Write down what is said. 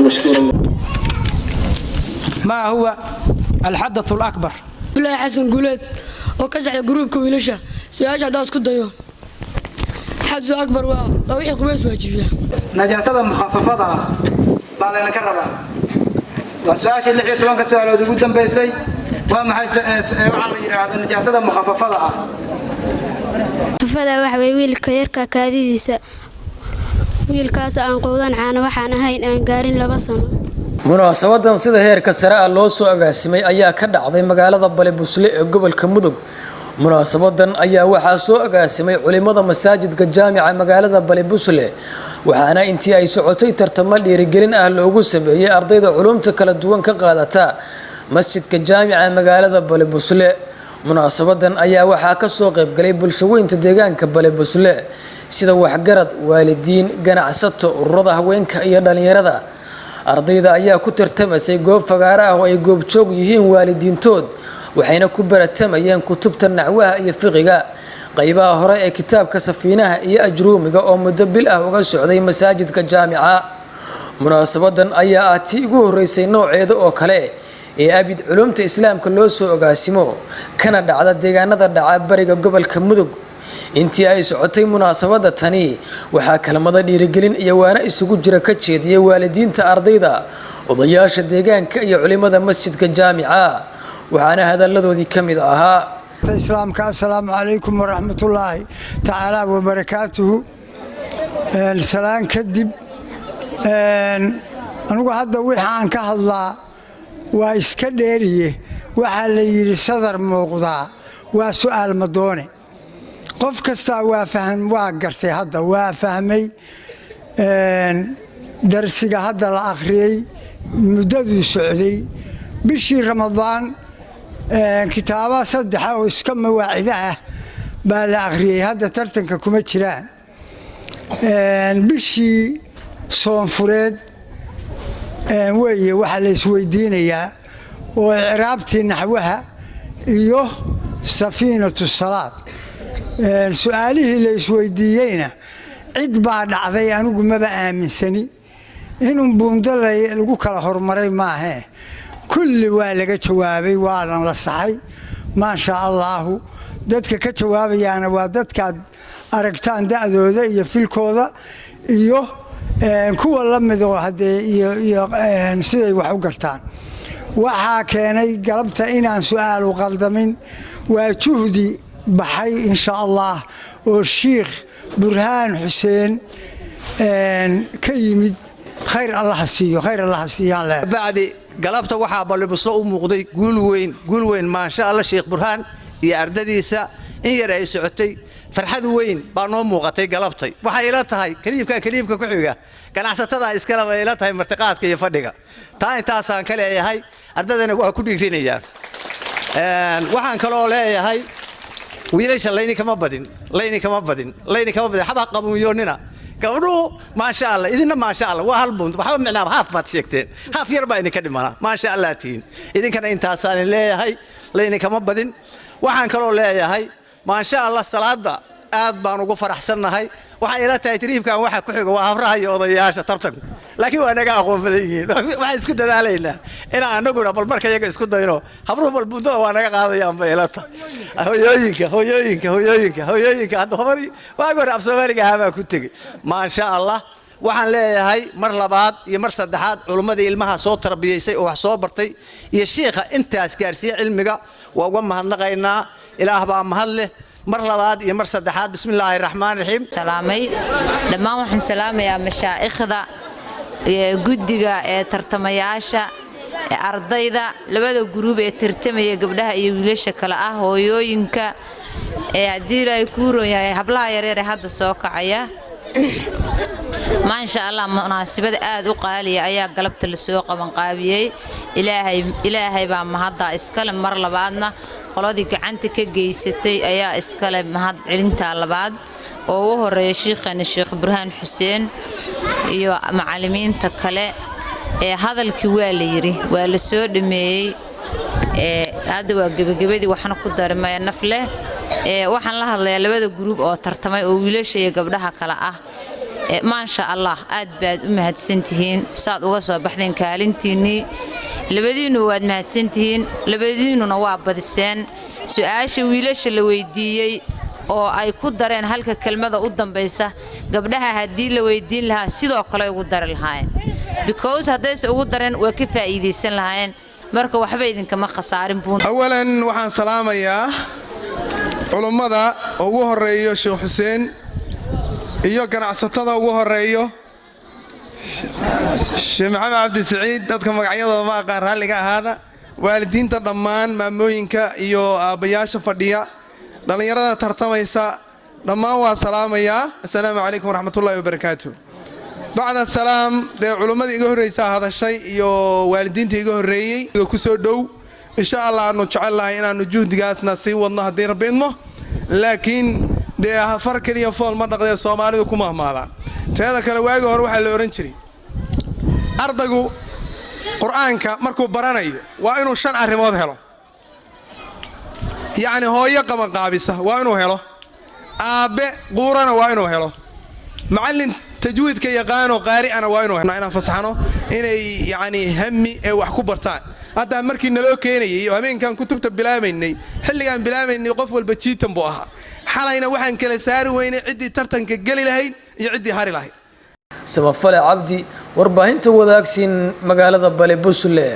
مشكورا. ما هو الحدث الأكبر؟ بالله حسن قولت وكسع جروب كويلشة سؤال داس كده حدث أكبر وأوحي قبيس واجبية. نجاسة مخففة بعد أن كربا وسؤال اللي حيتوان كسؤال ودود بيسي وما حاجة وعلى نجاسة مخففة فدا waxay wiilka yarka kaadidiisa wiilkaas aan qowdan caana waxaan ahayn aan gaarin 2 sano. munaasabadan sida heerka sare ah loo soo agaasimay ayaa ka dhacday magaalada Balebusle ee gobolka Mudug. munaasabadan ayaa waxaa soo agaasimay culimada masaajidka jaamica magaalada Balebusle waxaana intii ay socotay tartamo dhiirigelin ah loogu sameeyay ardayda culumta kala duwan ka qaadata masjidka jaamica magaalada Balebusle. munaasabadan ayaa waxaa ka soo qayb galay bulshooyinka deegaanka Balebusle sida waxgarad, waalidiin, ganacsato, ururada haweenka iyo dhalinyarada. ardayda ayaa ku tartamasay goob fagaara ah oo ay goob joog yihiin waalidiintood waxayna ku baratamayeen kutubta nacwaha iyo fiqiga. qaybaha hore ee kitaabka safiinaha iyo ajruumiga oo muddo bil ah uga socday masaajidka jaamica. munaasabadan ayaa ah tii ugu horeysay nooceeda oo kale ee abid culumta islaamka loo soo ogaasimo kana dhacda deegaanada dhaca bariga gobolka Mudug. intii ay socotay munaasabada tani waxaa kalmada dhiirigelin iyo waana isugu jira ka jeediyay waalidiinta ardayda, odayaasha deegaanka iyo culimada masjidka jaamica. waxaana hadalladoodii kamid ahaa islaamka assalaamu calaykum waraxmatullaahi tacaala wabarakaatuhu. salaan kadib anigu hadda wixii aan ka hadlaa waa iska dheeriye waxaa la yidhi sadar muuqdaa waa su'aal madoone. qof kasta waa gartay hadda waa fahmay darsiga hadda la akhriyay muddaduu socday bishii Ramadaan kitaaba 3 oo iska mawaacida ah baa la akhriyay hadda tartanka kuma jiraan. bishii soonfureed weeye waxa la isweydiinayaa oo icraabtii naxwaha iyo safiinatu salaad su'aalihii la isweydiiyeyna cid baa dhacday anigu maba aaminsani inuu buundo lagu kala hormaray maahe kulli waa laga jawaabay waadan la saxay maasha Allah. dadka ka jawaabayaana waa dadkaad aragtaan da'dooda iyo filkooda iyo kuwa la mid oo hadee iyo siday wax u gartaan. waxaa keenay galabta inaan su'aal u qaldamin waa juhdi baxay insha Allah oo Sheikh Burhaan Xuseen ka yimid khayr Allah siiyaan leh. bacdi galabta waxaa Balebusle u muuqday guul weyn ma sha Allah Sheikh Burhaan iyo ardadiisa in yar ay socotay farxad weyn baa noo muuqatay galabtay. waxay ila tahay kaliibka ku xiga ganacsatada iska laba ila tahay martiqaadka iyo fadhiga taa intaasaan ka leeyahay ardadana waa ku dhiirinayaan. waxaan kaloo leeyahay wiilasha layni kama badin xaba qabuuyoonina gabdhuhu ma sha Allah idina ma sha Allah waa hal buund waxba micnaa haaf baad sheegteen haaf yar baa idinka dhimana ma sha Allah tiin idinkana intaasaan leeyahay layni kama badin. waxaan kaloo leeyahay ma sha Allah salaada aad baan ugu faraxsanahay. waxay ila tahay tiriibkan waxa ku xiga waa habraha iyo odayaasha tartanka laakiin waa naga aqoon badan yihiin. waxay isku dadaaleynaa in anaguna bal marka iyaga isku dayno habruhu bal buundo waa naga qaadayaan bay ila tahay. hooyooyinka hadda hore waa goor af Soomaaliga habaa ku tagay ma sha Allah. waxaan leeyahay mar labaad iyo mar saddexaad culimadii ilmaha soo tarbiyeysay oo wax soo bartay iyo sheekha intaas gaarsiiyay cilmiga waa uga mahadnaqaynaa. ilaah baa mahad leh. mar labaad iyo mar saddexaad bismillaahir rahmaanir rahiim. salaamay dhammaan waxaan salaamayaa mashaayikhda guddiga ee tartamayaasha ardayda labada group ee tartamaya gabdhaha iyo wiilasha kala ah hooyooyinka haddii ay ku roon yahay hablaha yaryar ee hadda soo kacaya. ما شاء الله مناسبة آد وقالي أيا قلبت السوق من قابيي إلهي بقى مهضة إسكالم مر لبعضنا قلادي كعنتك جيستي أيا إسكالم مهض علنتا لبعض وهو الشيخ الشيخ برهان حسين iyo macallimiinta kale ee hadalkii waa la yiri waa la soo dhameeyay hadda waa gabagabadii waxaan ku darmay nafle waxaan la hadlayaa labada group oo tartamay oo wiilasha iyo gabdhaha kala ah maasha allah aad baad u mahadsantihiin saad uga soo baxdeen kaalintiinnii labadiinu waad mahadsantihiin labadiinuna waa badiseen su'aasha wiilasha la weydiiyey oo ay ku dareen halka kelmada u dambaysa gabdhaha haddii la weydiin lahaa sidoo kale ugu dari lahaayeen because haddayse ugu dareen waa ka faa'iidaysan lahaayeen marka waxba idinkama khasaarin buun awalan waxaan salaamayaa culummada ugu horeeyo Sheekh Xuseen iyo ganacsatada ugu horeeyo Sheekh Maxamed Cabdi Saciid dadka magacyadooda ma aqaan raalliga ahaada waalidiinta dhammaan maamooyinka iyo aabayaasha fadhiya dhalinyarada tartamaysa dhammaan waa salaamayaa assalaamu calaykum waraxmatullaahi wabarakaatuh bacda salaam dee culimmadii iga horreysa hadashay iyo waalidiintii iga horreeyey ku soo dhow insha allah aanu jecel lahay inaanu juhdigaasna sii wadno haddii rabbi idmo laakiin dee far keliya fool ma dhaqdee soomaalidu ku mahmaadaan teeda kale waagi hore waxaa la ohan jiray ardaygu qur'aanka markuu baranayo waa inuu 5 arrimood helo yacni hooyo qabanqaabisa waa inuu helo aabe quurana waa inuu helo macallin tajwiidka yaqaano qaari'ana waa inuu helo inaan fasaxno inay yacni hammi ee wax ku bartaan hadda markii naloo keenayay habeenkan kutubta bilaabaynay xilligan bilaabaynay qof walba jiitan buu ahaa xalayna waxaan kala saari weynay ciddii tartanka gali lahayd iyo ciddii hari lahayd samafale cabdi warbaahinta wadaagsin magaalada Bale Busle.